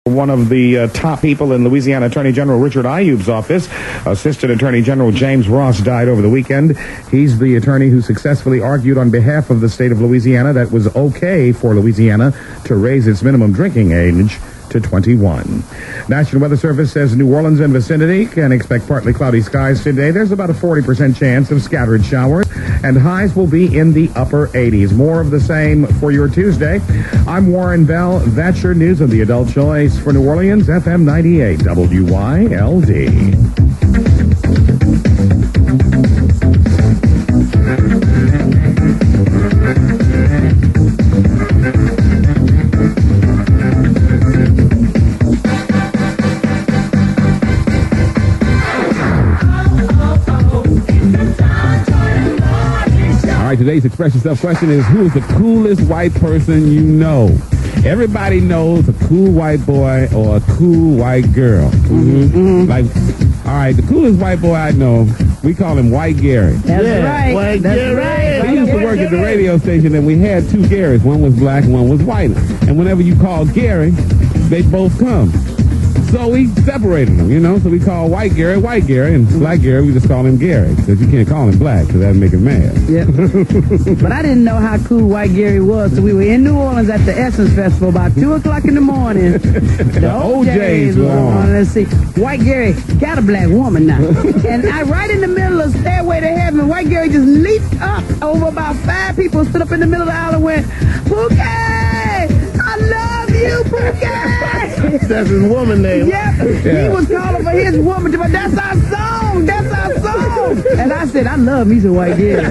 One of the top people in Louisiana Attorney General Richard Ayoub's office, Assistant Attorney General James Ross, died over the weekend. He's the attorney who successfully argued on behalf of the state of Louisiana that it was okay for Louisiana to raise its minimum drinking age to 21. National Weather Service says New Orleans and vicinity can expect partly cloudy skies today. There's about a 40% chance of scattered showers, and highs will be in the upper 80s. More of the same for your Tuesday. I'm Warren Bell. That's your news of the adult choice for New Orleans, FM 98, WYLD. Today's Express Yourself question is, who is the coolest white person you know? Everybody knows a cool white boy or a cool white girl. Like, all right, the coolest white boy I know, we call him White Gary. That's right. White Gary. He used to work at the radio station, and we had two Garys. One was black and one was white. And whenever you call Gary, they both come. So we separated them, you know, so we call White Gary, and Black Gary, we just call him Gary, because you can't call him Black, because that would make him mad. Yep. But I didn't know how cool White Gary was, so we were in New Orleans at the Essence Festival about 2 o'clock in the morning. The OJs were on. Let's see. White Gary got a black woman now. And right in the middle of Stairway to Heaven, White Gary just leaped up over about 5 people, stood up in the middle of the aisle and went, "Pookie, I love you, Pookie." That's his woman name. Yeah, he was calling for his woman, but that's our song. That's our song. And I said, I love me some White Gary.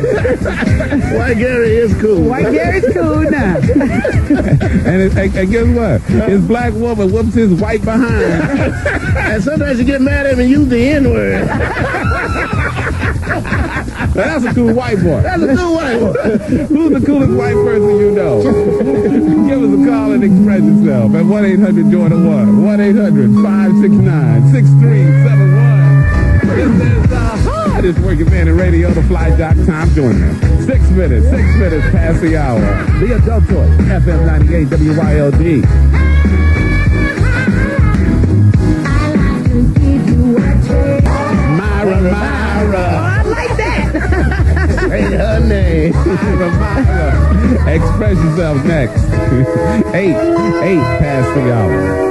White Gary is cool. White Gary's cool now. and guess what? His black woman whoops his white behind. And sometimes you get mad at him and use the N-word. That's a cool white boy. That's a cool white boy. Who's the coolest white person you know? Give us a call and express yourself at 1-800-JOYNER-1. 1-800-569-6371. This is the hardest working man in radio, the Fly Doc, Tom Joyner. 6 minutes past the hour. The adult choice, FM 98, WYLD. Hey, her name. Express yourself next. 8 past the hour.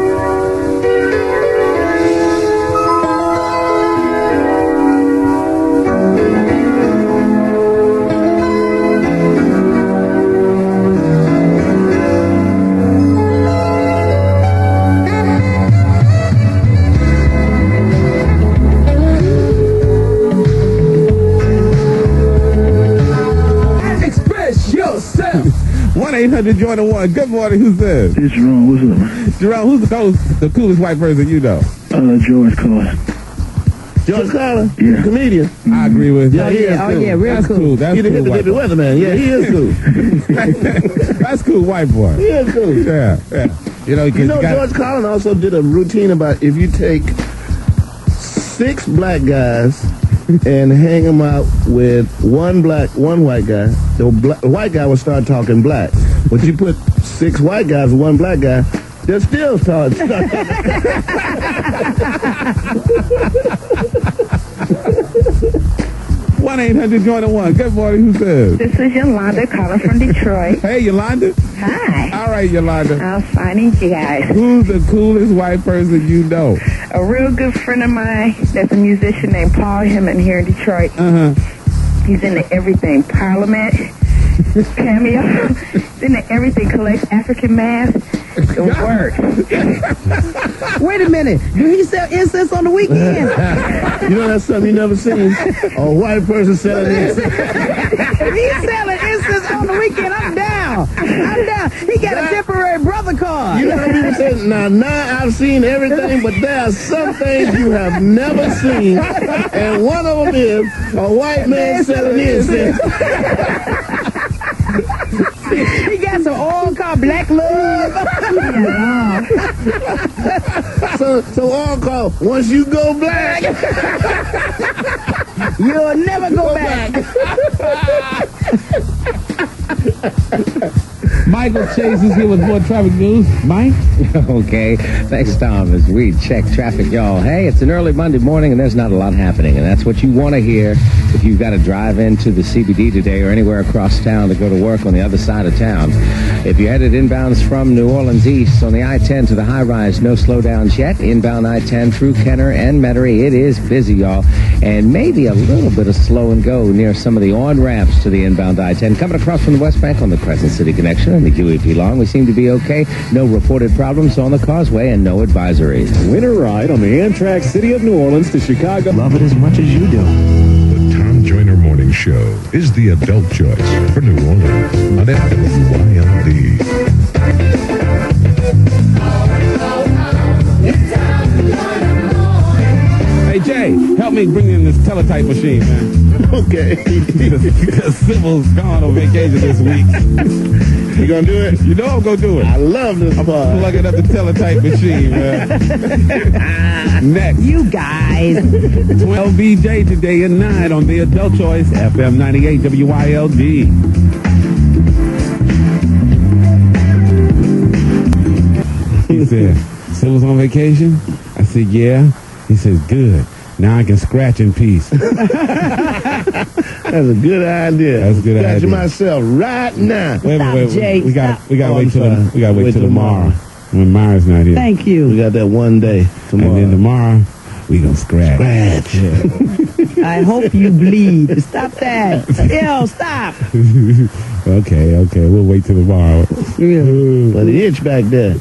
Yourself. 1-800-JOYNER-1. Good morning. Who's this? It's Jerome. What's up, man? Jerome, who's the coolest white person you know? George Carlin. George Carlin? Yeah. Comedian. I agree with you. Oh, yeah, real That's cool. That's He's the cool. hippie weatherman. Yeah, he is cool. That's cool, white boy. He is cool. Yeah. You know, George Carlin also did a routine about if you take 6 black guys and hang them out with one white guy, the white guy will start talking black. But you put 6 white guys with one black guy, they'll still start. 1-800-JOYNER-1. Good morning. Who's this? This is Yolanda calling from Detroit. Hey, Yolanda. Hi. All right, Yolanda. I'm finding you guys. Who's the coolest white person you know? A real good friend of mine that's a musician named Paul Hemmon here in Detroit. He's in the Everything Parliament cameo. He's in the Everything collects African masks. It works. Wait a minute. Do he sell incense on the weekend? You know that's something you never seen? A white person selling incense. If he's selling incense on the weekend, I'm down. He got a temporary brother card. You know how people say, now I've seen everything, but there are some things you have never seen. And one of them is a white man selling incense. He got some oil called Black Love. So all call, once you go black, you'll never go back. Michael Chase is here with more traffic news. Mike? Okay. Thanks, Tom, as we check traffic, y'all. Hey, it's an early Monday morning, and there's not a lot happening, and that's what you want to hear if you've got to drive into the CBD today or anywhere across town to go to work on the other side of town. If you're headed inbounds from New Orleans east on the I-10 to the high-rise, no slowdowns yet. Inbound I-10 through Kenner and Metairie, it is busy, y'all, and maybe a little bit of slow and go near some of the on-ramps to the inbound I-10. Coming across from the West Bank on the Crescent City Connection and the UEP Long, we seem to be okay. No reported problems on the causeway and no advisories. Winter ride on the Amtrak City of New Orleans to Chicago. Love it as much as you do. The Tom Joyner Morning Show is the adult choice for New Orleans on WYLD. Hey, Jay, help me bring in this teletype machine, man. Okay. Because Sybil's gone on vacation this week. You gonna do it? You know I'm gonna do it. I love this part. Plugging up the teletype machine, man. Next. You guys. 12 VJ today at 9 on the Adult Choice, FM 98 WYLD. He said, Sybil's on vacation? I said, yeah. He says, good. Now I can scratch in peace. That's a good idea. That's a good idea. Scratching myself right now. Wait. Jay, We gotta Oh, wait till I'm we gotta wait Wait till till tomorrow when Myra's not here. Thank We you. got that one day tomorrow. And then tomorrow we gonna scratch. Scratch. I hope you bleed. Stop that. Ew, stop. Okay. We'll wait till tomorrow. But the itch back there.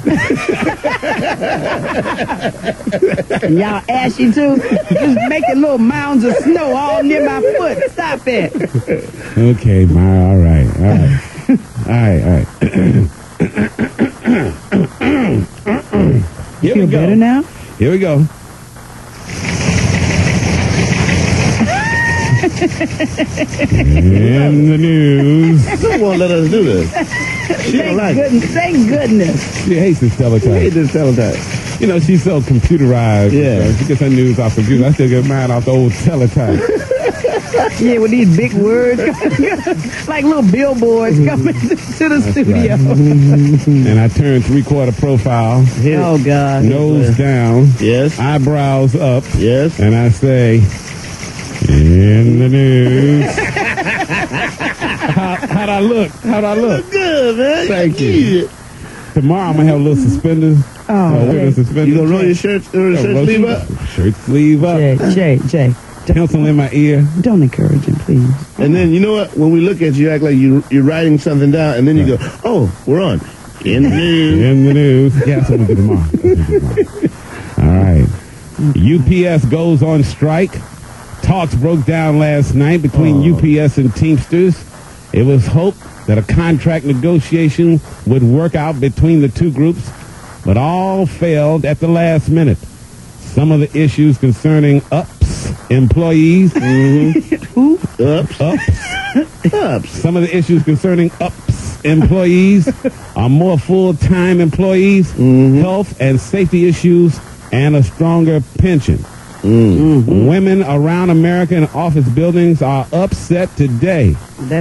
Y'all ashy too? Just making little mounds of snow all near my foot. Stop it. Okay, Myra. All right. You feel better now? Here we go. In the news. She won't let us do this. She don't like it. Thank goodness. She hates this I hate teletype. this teletype. You know, she's so computerized. Yeah. She gets her news off computer. I still get mine off the old teletype. Yeah, with these big words, like little billboards coming to the studio. And I turn 3/4 profile, Oh, God. nose down, Yes. eyebrows up, Yes. and I say, in the news. How'd I look? Good, man. Thank you. Tomorrow I'm going to have a little suspenders. Oh, suspenders. You gonna roll your shirt sleeve up? Shirt sleeve up. Jay, Pencil in my ear. don't encourage him, please. And then, you know what? When we look at you, act like you're writing something down, and then you go, oh, we're on. In the news. In the news. Yeah, that's what we'll do tomorrow. All right. UPS goes on strike. Talks broke down last night between UPS and Teamsters. It was hoped that a contract negotiation would work out between the two groups, but all failed at the last minute. Some of the issues concerning UPS employees. Who? Ups. Some of the issues concerning UPS employees are more full-time employees, health and safety issues, and a stronger pension. Women around America in office buildings are upset today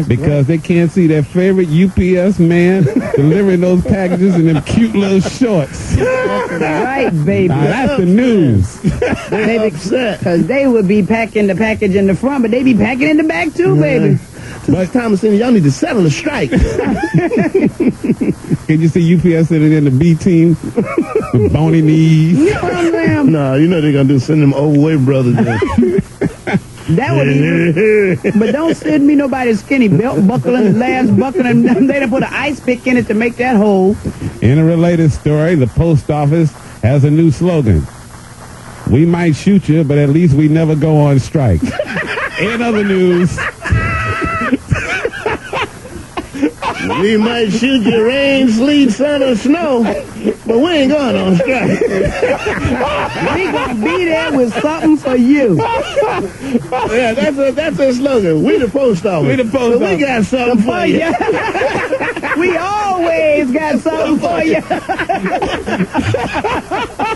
because they can't see their favorite UPS man delivering those packages in them cute little shorts. Right, baby. Now, that's the news. They're upset. Because they would be packing the package in the front, but they be packing in the back too, baby. But Thomason, y'all need to settle the strike. Can you see UPS sitting in the B team with bony knees? No, you know they're gonna do send them overweight brothers. That would even. But don't send me nobody's skinny belt buckling, last buckling. They done put an ice pick in it to make that hole. In a related story, the post office has a new slogan. We might shoot you, but at least we never go on strike. In other news, we might shoot you rain, sleet, sun, or snow, but we ain't going on strike. We gonna be there with something for you. Yeah, that's a slogan. We the post office. We the post So we got something for you. We always got something for you.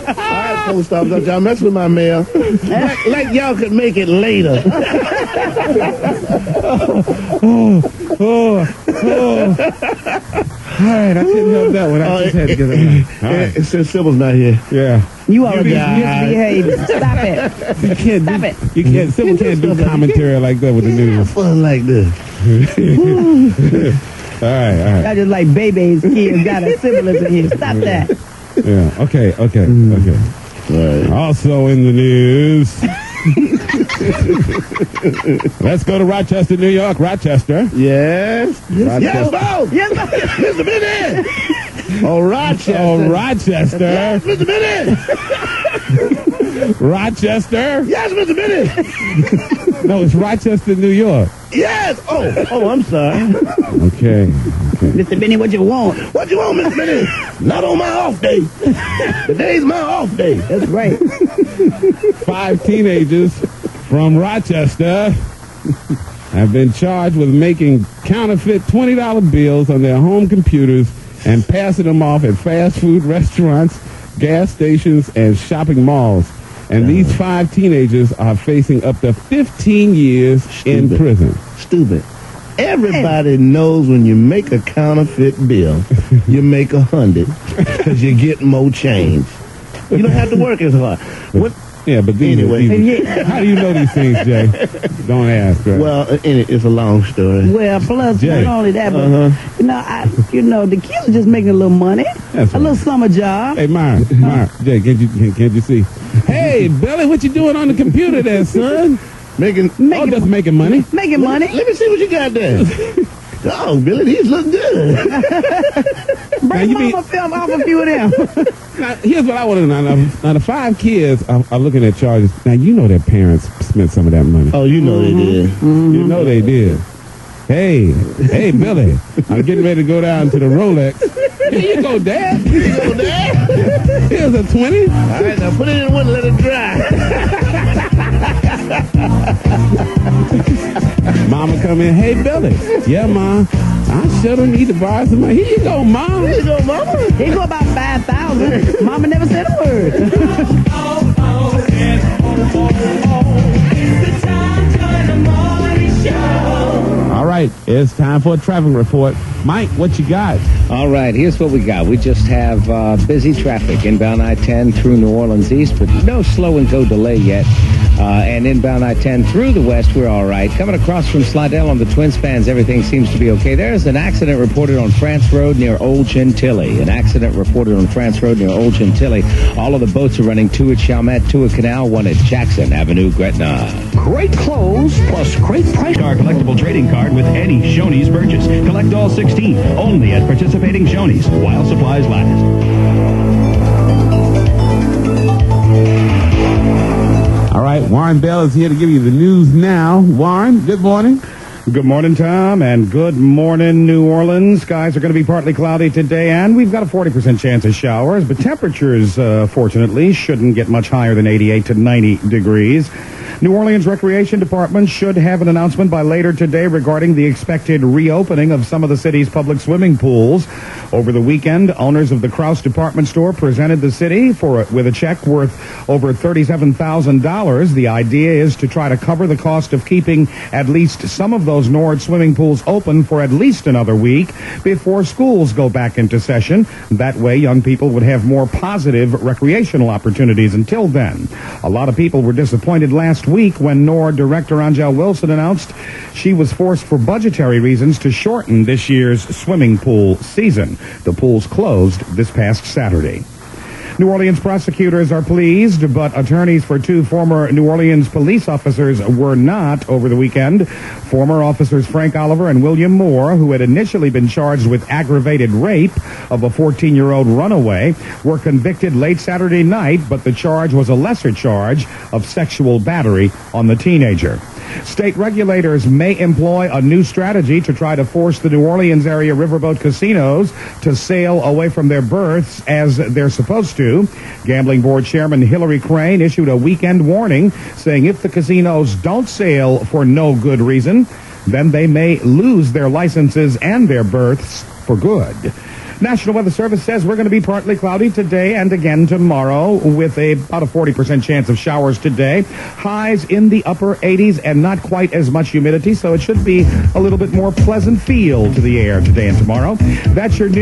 All right, post office, don't y'all mess with my mail. Like y'all could make it later. right, I couldn't help that one. I just had to get it right. All right. Since Sybil's not here. Yeah. You all misbehaving. Stop it. You can't Stop it. You can't. Someone can't do commentary like that with the news. Fun like this. All right. I just like babies, kids got a sibling in here. Stop that. Yeah. Okay. Right. Also in the news. Let's go to Rochester, New York. Rochester. Yes. Rochester. Boss. Yes, boss. Mr. Bennett. Oh, Rochester. Oh, Rochester. Yes, Mr. Bennett. Rochester. Yes, Mr. Bennett. No, it's Rochester, New York. Yes. Oh, I'm sorry. Okay. Mr. Benny, what you want? What you want, Mr. Bennett? Not on my off day. Today's my off day. That's right. 5 teenagers from Rochester have been charged with making counterfeit $20 bills on their home computers and passing them off at fast food restaurants, gas stations, and shopping malls. And these 5 teenagers are facing up to 15 years in prison. Stupid. Everybody knows when you make a counterfeit bill, you make 100 because you get more change. You don't have to work as hard. Yeah, but how do you know these things, Jay? Don't ask. Right? Well, it's a long story. Well, plus Jay. not only that, but the kids are just making a little money, That's a little summer job. Hey, Myron, Jay, can't you see? Hey, Billy, what you doing on the computer there, son? Making just making money. Making money. Let me see what you got there. Oh, Billy, these look good. Bring mama film off a few of them. Now, here's what I want to know. Now, the 5 kids are looking at charges. Now, you know their parents spent some of that money. Oh, you know they did. Mm-hmm. You know they did. Hey, Billy, I'm getting ready to go down to the Rolex. Here you go, Dad. Here's a 20. All right, now put it in the window, let it dry. Mama come in, hey, Billy. Yeah, Ma. I sure don't need to borrow some money. Here you go, Mom. Here you go, Mama. He go about 5,000. Mama never said a word. All right, it's time for a traffic report. Mike, what you got? All right, here's what we got. We just have busy traffic inbound I-10 through New Orleans East, but no slow and go delay yet. And inbound I-10 through the west, we're all right. Coming across from Slidell on the twin spans, everything seems to be okay. There's an accident reported on France Road near Old Gentilly. An accident reported on France Road near Old Gentilly. All of the boats are running, 2 at Chalmette, 2 at Canal, 1 at Jackson Avenue, Gretna. Great clothes plus great price. Our collectible trading card with any Shoney's purchase. Collect all 16, only at participating Shoney's while supplies last. All right, Warren Bell is here to give you the news now. Warren, good morning. Good morning, Tom, and good morning, New Orleans. Skies are going to be partly cloudy today, and we've got a 40% chance of showers, but temperatures, fortunately, shouldn't get much higher than 88 to 90 degrees. New Orleans Recreation Department should have an announcement by later today regarding the expected reopening of some of the city's public swimming pools. Over the weekend, owners of the Krause department store presented the city with a check worth over $37,000. The idea is to try to cover the cost of keeping at least some of those Nord swimming pools open for at least another week before schools go back into session. That way, young people would have more positive recreational opportunities until then. A lot of people were disappointed last week when Nord director Angel Wilson announced she was forced for budgetary reasons to shorten this year's swimming pool season. The pools closed this past Saturday. New Orleans prosecutors are pleased, but attorneys for 2 former New Orleans police officers were not over the weekend. Former officers Frank Oliver and William Moore, who had initially been charged with aggravated rape of a 14-year-old runaway, were convicted late Saturday night, but the charge was a lesser charge of sexual battery on the teenager. State regulators may employ a new strategy to try to force the New Orleans area riverboat casinos to sail away from their berths as they're supposed to. Gambling Board Chairman Hillary Crane issued a weekend warning saying if the casinos don't sail for no good reason, then they may lose their licenses and their berths for good. National Weather Service says we're going to be partly cloudy today and again tomorrow with about a 40% chance of showers today. Highs in the upper 80s and not quite as much humidity, so it should be a little bit more pleasant feel to the air today and tomorrow. That's your news.